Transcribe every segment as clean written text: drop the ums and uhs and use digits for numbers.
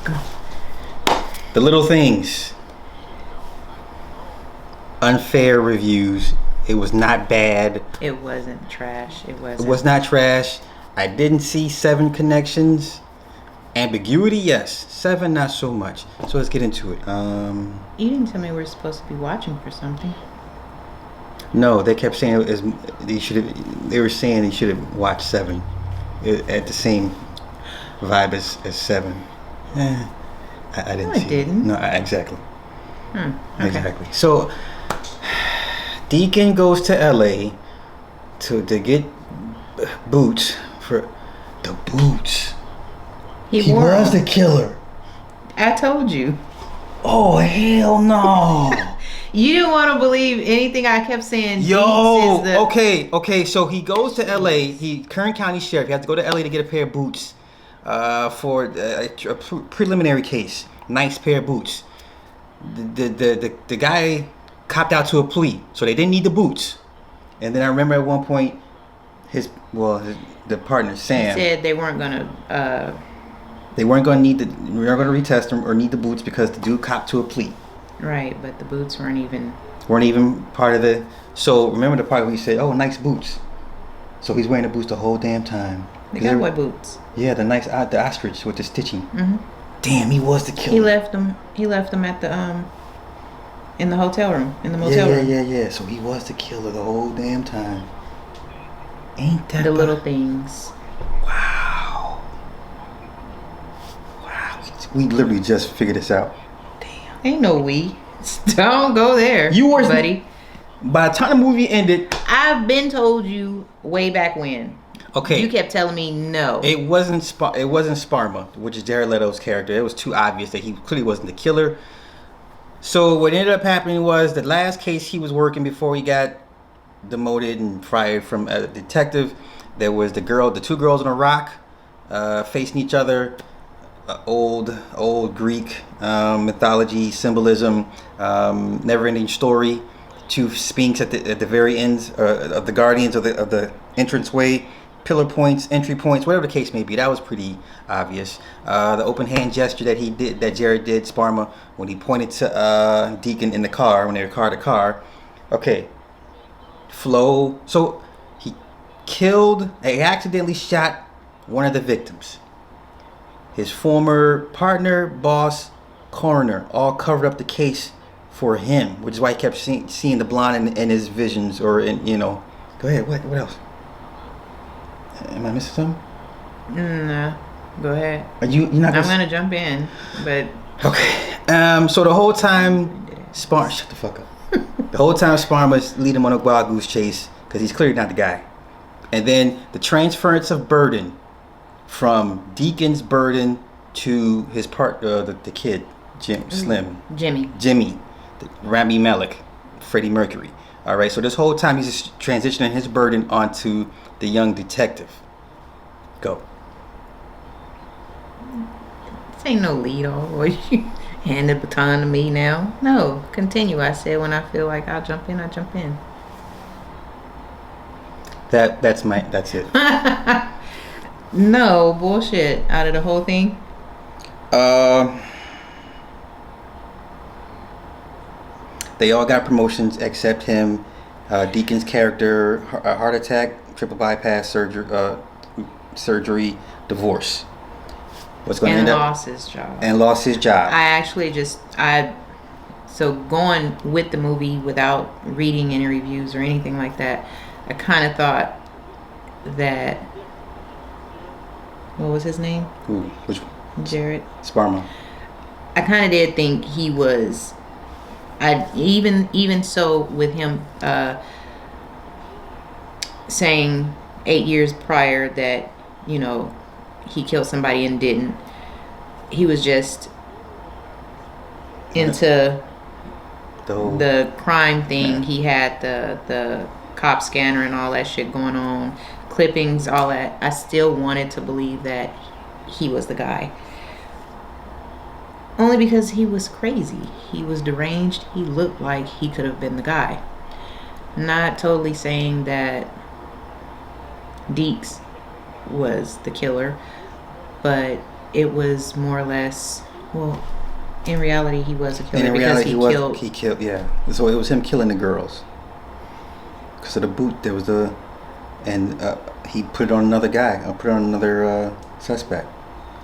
Come on. The Little Things. Unfair reviews. It was not bad. It wasn't trash. It It was not trash. I didn't see 7 connections. Ambiguity, yes. 7, not so much. So let's get into it. You didn't tell me we were supposed to be watching for something. No, they kept saying it was, they were saying you should have watched 7 at the same vibe as 7. I didn't No, it see didn't. No, exactly. Okay. Exactly. So Deacon goes to LA to get boots for the boots. He was them. the killer. I told you. Oh hell no. You didn't want to believe anything I kept saying. Yo, Deeks is okay. So he goes to LA. He Kern County Sheriff. He has to go to LA to get a pair of boots for a preliminary case. Nice pair of boots. The guy copped out to a plea, so they didn't need the boots. And then I remember at one point, the partner Sam said they weren't gonna. They weren't going to retest them or need the boots because the dude copped to a plea. Right, but the boots weren't even part of the. So remember the part where he said, "Oh, nice boots." So he's wearing the boots the whole damn time. the cowboy boots. Yeah, the ostrich with the stitching. Mm-hmm. Damn, he was the killer. He left them at the in the hotel room, in the motel room. Yeah. So he was the killer the whole damn time. Ain't that the little things? Wow. We literally just figured this out. Damn. Ain't no we. Don't go there. You were, buddy. By the time the movie ended, I've been told you way back when. Okay. You kept telling me no. It wasn't Sparma, which is Jared Leto's character. It was too obvious that he clearly wasn't the killer. So what ended up happening was the last case he was working before he got demoted and fired from a detective. There was the two girls on a rock, facing each other. Old Greek mythology symbolism, never-ending story. 2 sphinx at the very ends of the guardians of the entranceway, pillar points, entry points, whatever the case may be. That was pretty obvious. The open hand gesture that Jared did, Sparma, when he pointed to Deacon in the car when they were car to car. Okay, flow. So he accidentally shot one of the victims. His former partner, boss, coroner, all covered up the case for him, which is why he kept seeing the blonde in his visions, or Go ahead. What else? Am I missing something? No, go ahead. You're not? I'm gonna jump in, but okay. So the whole time, shut the fuck up. The whole time, Sparma's leading him on a wild goose chase because he's clearly not the guy. And then the transference of burden. From Deacon's burden to his the kid, Jimmy, Rami Malek, Freddie Mercury. All right, so this whole time he's just transitioning his burden onto the young detective. Go. this ain't no lead all. Or you hand the baton to me now. No, continue. I said when I feel like I'll jump in, I jump in. That's it. No bullshit. Out of the whole thing. They all got promotions except him. Deacon's character, a heart attack, triple bypass surgery, divorce. What's going to end up? And lost his job. I actually so going with the movie without reading any reviews or anything like that, I kind of thought that. What was his name? Who? Which one? Jared Sparma. I kind of did think he was. Even so with him saying 8 years prior that he killed somebody and didn't. He was just into the crime thing. Yeah. He had the cop scanner and all that shit going on. Clippings, all that. I still wanted to believe that he was the guy. Only because he was crazy. He was deranged. He looked like he could have been the guy. Not totally saying that Deeks was the killer, but it was more or less Well, in reality, he was a killer And in because reality, he killed. Yeah. So it was him killing the girls. Because of the boot, there was he put it on another guy. Put it on another suspect.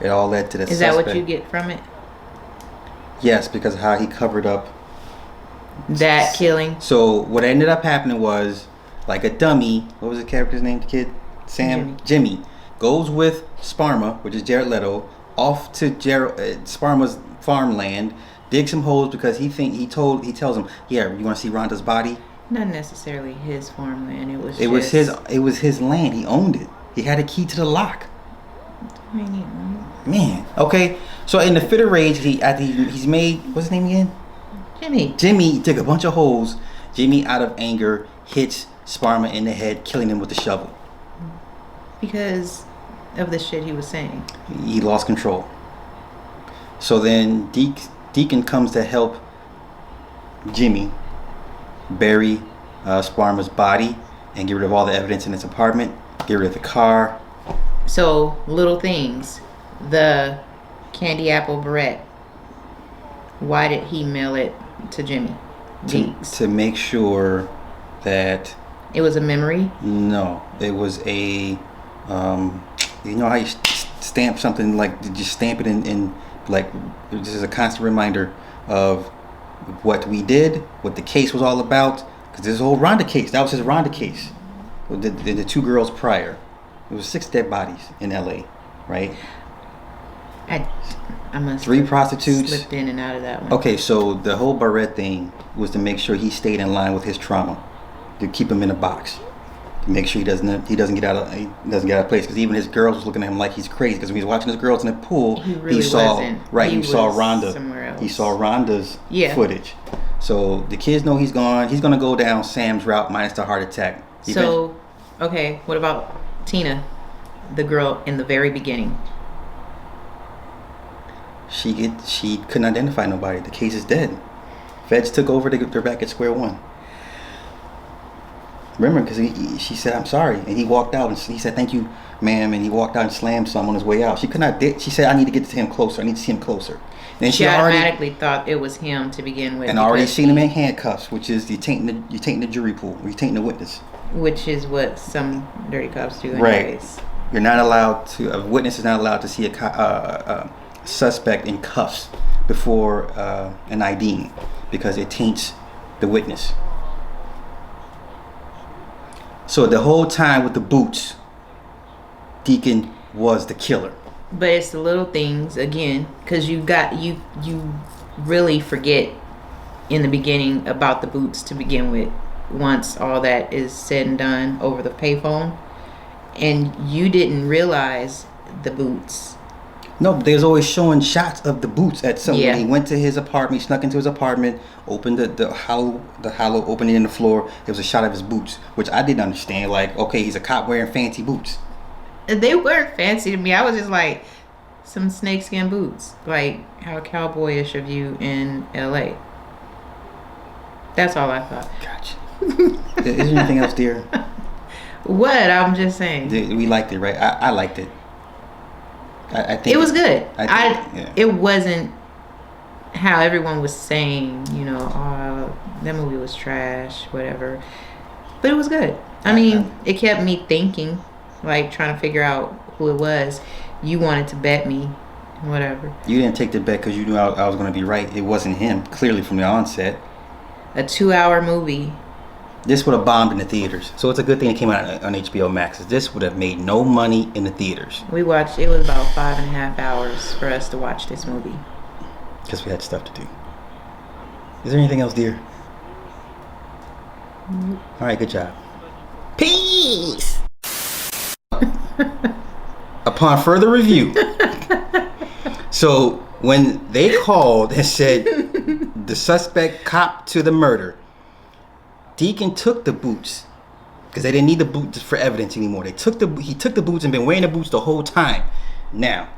It all led to the suspect. Is that what you get from it? Yes, because of how he covered up that killing. So what ended up happening was, like a dummy. What was the character's name? The kid, Jimmy goes with Sparma, which is Jared Leto, off to Sparma's farmland, digs some holes because he tells him, yeah, you want to see Rhonda's body? Not necessarily his farmland. It was his land. He owned it. He had a key to the lock. Man, okay. So in the fit of rage, he's made, what's his name again? Jimmy took a bunch of holes. Jimmy, out of anger, hits Sparma in the head, killing him with the shovel. Because of the shit he was saying. He lost control. So then Deacon comes to help Jimmy bury Sparma's body and get rid of all the evidence in his apartment, get rid of the car. So, little things. The candy apple barrette. Why did he mail it to Jimmy? To make sure that... It was a memory? No. It was a... you know how you stamp something, like, you just stamp it in like, this is a constant reminder of what we did, what the case was all about. Because this whole Rhonda case, that was his Rhonda case. The 2 girls prior. It was 6 dead bodies in LA, right? I must 3 prostitutes. Slipped in and out of that one. Okay, so the whole Barrett thing was to make sure he stayed in line with his trauma, to keep him in a box, to make sure he doesn't get out of place. Because even his girls was looking at him like he's crazy. Because when he was watching his girls in the pool, he saw Rhonda. Somewhere else. He saw Rhonda's footage. So the kids know he's gone. He's gonna go down Sam's route minus the heart attack. Okay, what about Tina, the girl in the very beginning? She couldn't identify nobody. The case is dead. Feds took over. They're back at square one. Remember, because she said, "I'm sorry," and he walked out and he said, "Thank you, ma'am," and he walked out and slammed some on his way out. She could not. She said, "I need to get to him closer. I need to see him closer." Then she automatically thought it was him to begin with, and already seen him in handcuffs, which is you're tainting the jury pool. You're tainting the witness. Which is what some dirty cops do, anyways. Right. You're not allowed to. A witness is not allowed to see a suspect in cuffs before an IDing, because it taints the witness. So the whole time with the boots, Deacon was the killer. But it's the little things again, because you really forget in the beginning about the boots to begin with. Once all that is said and done over the payphone, and you didn't realize the boots. No, there's always showing shots of the boots at some. Yeah. When he went to his apartment, he snuck into his apartment, opened the hollow opening in the floor. There was a shot of his boots, which I didn't understand. Like, okay, he's a cop wearing fancy boots. They weren't fancy to me. I was just like, some snakeskin boots, like how cowboyish of you in LA. That's all I thought. Gotcha. Is there anything else, dear? What? I'm just saying. We liked it, right? I liked it. I think it was good. Yeah. It wasn't how everyone was saying, oh, that movie was trash, whatever. But it was good. I mean, it kept me thinking, like trying to figure out who it was. You wanted to bet me, whatever. You didn't take the bet because you knew I was going to be right. It wasn't him, clearly from the onset. A 2-hour movie. This would have bombed in the theaters. So it's a good thing it came out on HBO Max. This would have made no money in the theaters. We watched, it was about 5.5 hours for us to watch this movie. Because we had stuff to do. Is there anything else, dear? All right, good job. Peace! Upon further review. So when they called and said the suspect cop to the murder, Deacon took the boots because they didn't need the boots for evidence anymore. He took the boots and been wearing the boots the whole time. Now,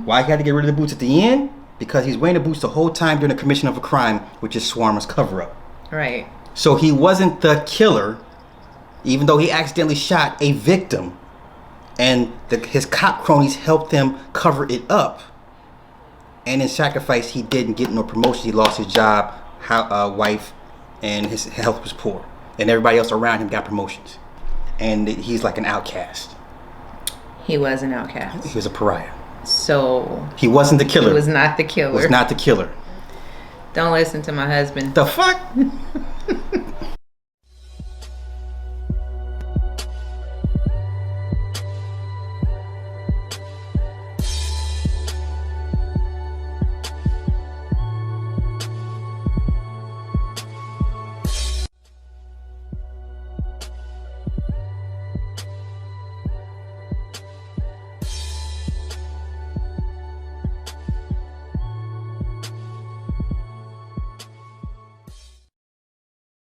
why he had to get rid of the boots at the end? Because he's wearing the boots the whole time during the commission of a crime, which is Swarmer's cover-up. Right. So he wasn't the killer, even though he accidentally shot a victim, and his cop cronies helped him cover it up. And in Sacrifice, he didn't get no promotion. He lost his job, wife, and his health was poor. And everybody else around him got promotions. And he's like an outcast. He was an outcast. He was a pariah. So he wasn't the killer. He was not the killer. Was not the killer. Don't listen to my husband. The fuck?